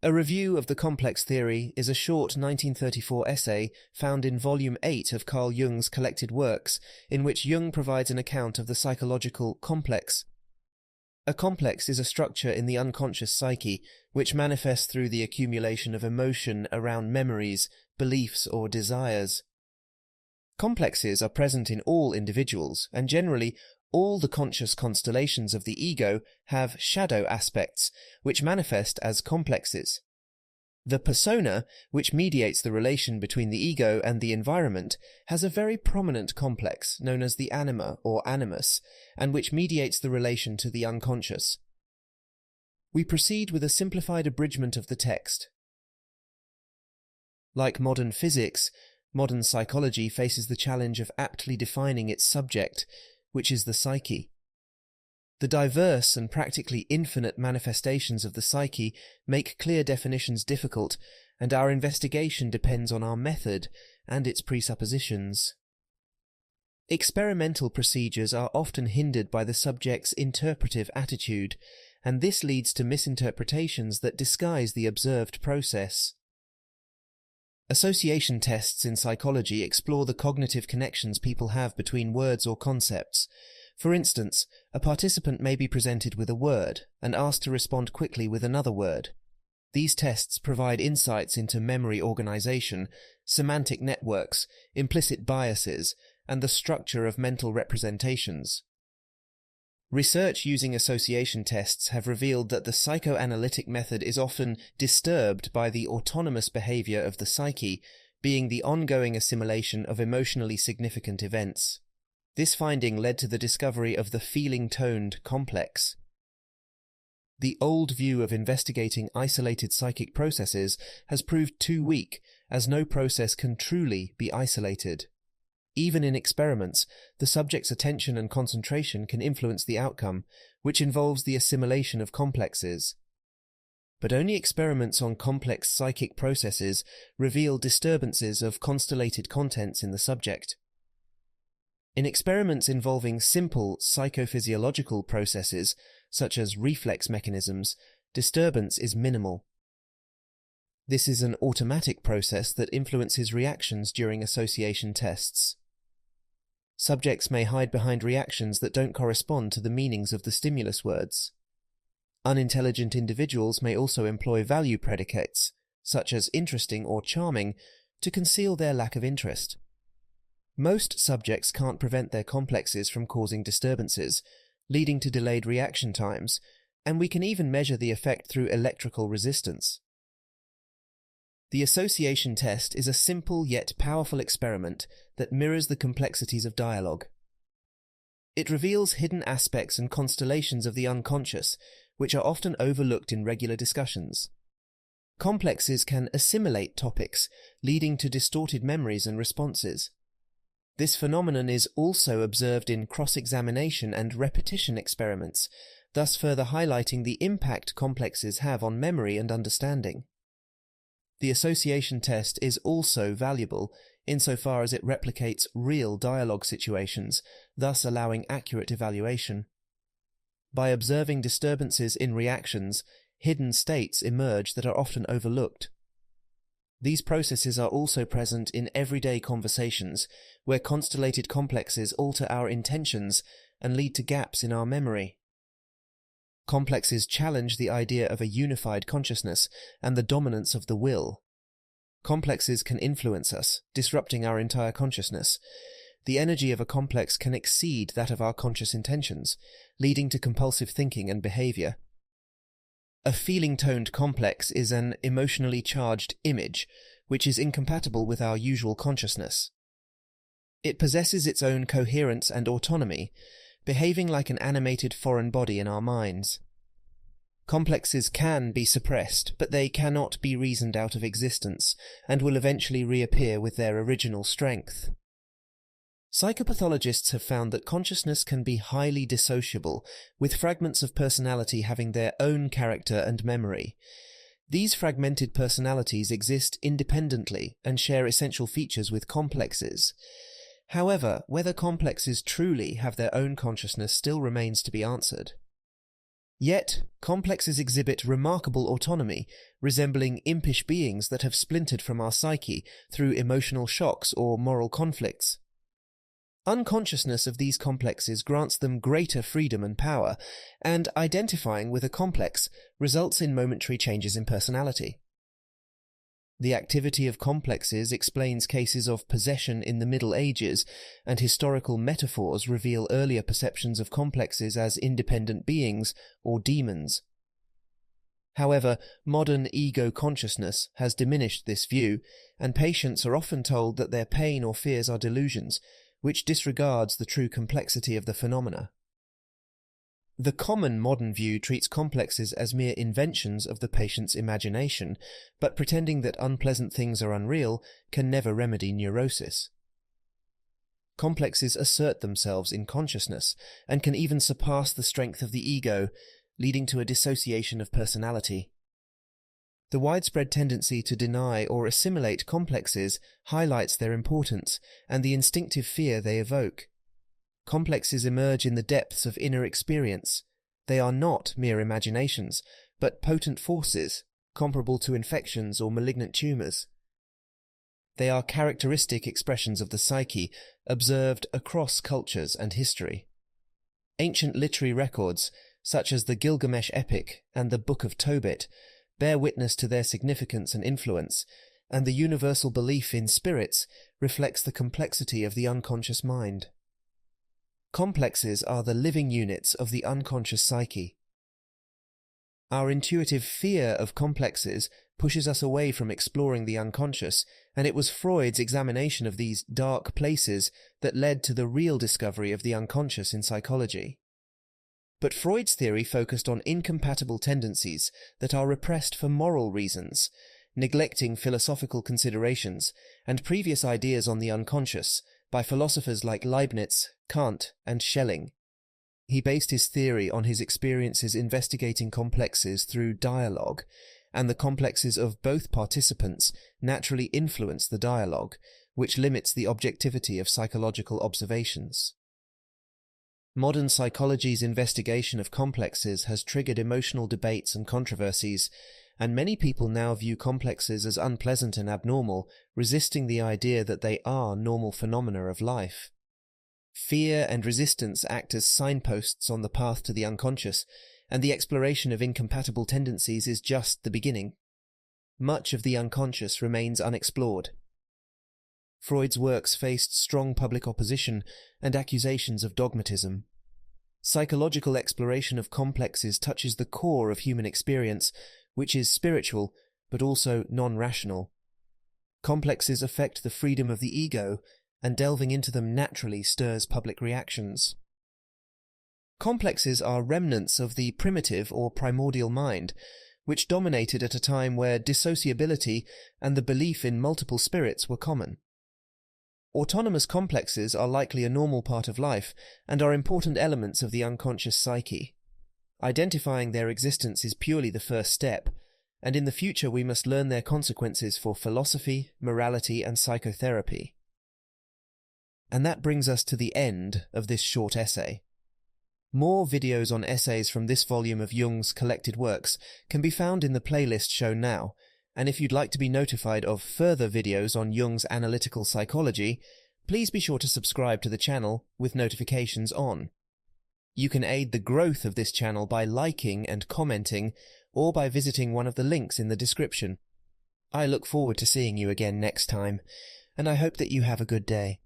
A review of the complex theory is a short 1934 essay found in Volume 8 of Carl Jung's collected works, in which Jung provides an account of the psychological complex. A complex is a structure in the unconscious psyche which manifests through the accumulation of emotion around memories, beliefs, or desires. Complexes are present in all individuals, and generally all the conscious constellations of the ego have shadow aspects, which manifest as complexes. The persona, which mediates the relation between the ego and the environment, has a very prominent complex known as the anima or animus, and which mediates the relation to the unconscious. We proceed with a simplified abridgment of the text. Like modern physics, modern psychology faces the challenge of aptly defining its subject, which is the psyche. The diverse and practically infinite manifestations of the psyche make clear definitions difficult, and our investigation depends on our method and its presuppositions. Experimental procedures are often hindered by the subject's interpretive attitude, and this leads to misinterpretations that disguise the observed process. Association tests in psychology explore the cognitive connections people have between words or concepts. For instance, a participant may be presented with a word and asked to respond quickly with another word. These tests provide insights into memory organization, semantic networks, implicit biases, and the structure of mental representations. Research using association tests have revealed that the psychoanalytic method is often disturbed by the autonomous behavior of the psyche, being the ongoing assimilation of emotionally significant events. This finding led to the discovery of the feeling-toned complex. The old view of investigating isolated psychic processes has proved too weak, as no process can truly be isolated. Even in experiments, the subject's attention and concentration can influence the outcome, which involves the assimilation of complexes. But only experiments on complex psychic processes reveal disturbances of constellated contents in the subject. In experiments involving simple psychophysiological processes, such as reflex mechanisms, disturbance is minimal. This is an automatic process that influences reactions during association tests. Subjects may hide behind reactions that don't correspond to the meanings of the stimulus words. Unintelligent individuals may also employ value predicates, such as interesting or charming, to conceal their lack of interest. Most subjects can't prevent their complexes from causing disturbances, leading to delayed reaction times, and we can even measure the effect through electrical resistance. The association test is a simple yet powerful experiment that mirrors the complexities of dialogue. It reveals hidden aspects and constellations of the unconscious, which are often overlooked in regular discussions. Complexes can assimilate topics, leading to distorted memories and responses. This phenomenon is also observed in cross-examination and repetition experiments, thus further highlighting the impact complexes have on memory and understanding. The association test is also valuable insofar as it replicates real dialogue situations, thus allowing accurate evaluation. By observing disturbances in reactions, hidden states emerge that are often overlooked. These processes are also present in everyday conversations, where constellated complexes alter our intentions and lead to gaps in our memory. Complexes challenge the idea of a unified consciousness and the dominance of the will. Complexes can influence us, disrupting our entire consciousness. The energy of a complex can exceed that of our conscious intentions, leading to compulsive thinking and behavior. A feeling-toned complex is an emotionally charged image, which is incompatible with our usual consciousness. It possesses its own coherence and autonomy, behaving like an animated foreign body in our minds. Complexes can be suppressed, but they cannot be reasoned out of existence, and will eventually reappear with their original strength. Psychopathologists have found that consciousness can be highly dissociable, with fragments of personality having their own character and memory. These fragmented personalities exist independently and share essential features with complexes. However, whether complexes truly have their own consciousness still remains to be answered. Yet, complexes exhibit remarkable autonomy, resembling impish beings that have splintered from our psyche through emotional shocks or moral conflicts. Unconsciousness of these complexes grants them greater freedom and power, and identifying with a complex results in momentary changes in personality. The activity of complexes explains cases of possession in the Middle Ages, and historical metaphors reveal earlier perceptions of complexes as independent beings or demons. However, modern ego consciousness has diminished this view, and patients are often told that their pain or fears are delusions, which disregards the true complexity of the phenomena. The common modern view treats complexes as mere inventions of the patient's imagination, but pretending that unpleasant things are unreal can never remedy neurosis. Complexes assert themselves in consciousness, and can even surpass the strength of the ego, leading to a dissociation of personality. The widespread tendency to deny or assimilate complexes highlights their importance and the instinctive fear they evoke. Complexes emerge in the depths of inner experience. They are not mere imaginations, but potent forces, comparable to infections or malignant tumours. They are characteristic expressions of the psyche, observed across cultures and history. Ancient literary records, such as the Gilgamesh epic and the Book of Tobit, bear witness to their significance and influence, and the universal belief in spirits reflects the complexity of the unconscious mind. Complexes are the living units of the unconscious psyche. Our intuitive fear of complexes pushes us away from exploring the unconscious, and it was Freud's examination of these dark places that led to the real discovery of the unconscious in psychology. But Freud's theory focused on incompatible tendencies that are repressed for moral reasons, neglecting philosophical considerations and previous ideas on the unconscious by philosophers like Leibniz, Kant, and Schelling. He based his theory on his experiences investigating complexes through dialogue, and the complexes of both participants naturally influence the dialogue, which limits the objectivity of psychological observations. Modern psychology's investigation of complexes has triggered emotional debates and controversies, and many people now view complexes as unpleasant and abnormal, resisting the idea that they are normal phenomena of life. Fear and resistance act as signposts on the path to the unconscious, and the exploration of incompatible tendencies is just the beginning. Much of the unconscious remains unexplored. Freud's works faced strong public opposition and accusations of dogmatism. Psychological exploration of complexes touches the core of human experience, which is spiritual, but also non-rational. Complexes affect the freedom of the ego, and delving into them naturally stirs public reactions. Complexes are remnants of the primitive or primordial mind, which dominated at a time where dissociability and the belief in multiple spirits were common. Autonomous complexes are likely a normal part of life and are important elements of the unconscious psyche. Identifying their existence is purely the first step, and in the future we must learn their consequences for philosophy, morality, and psychotherapy. And that brings us to the end of this short essay. More videos on essays from this volume of Jung's collected works can be found in the playlist shown now, and if you'd like to be notified of further videos on Jung's analytical psychology, please be sure to subscribe to the channel with notifications on. You can aid the growth of this channel by liking and commenting, or by visiting one of the links in the description. I look forward to seeing you again next time, and I hope that you have a good day.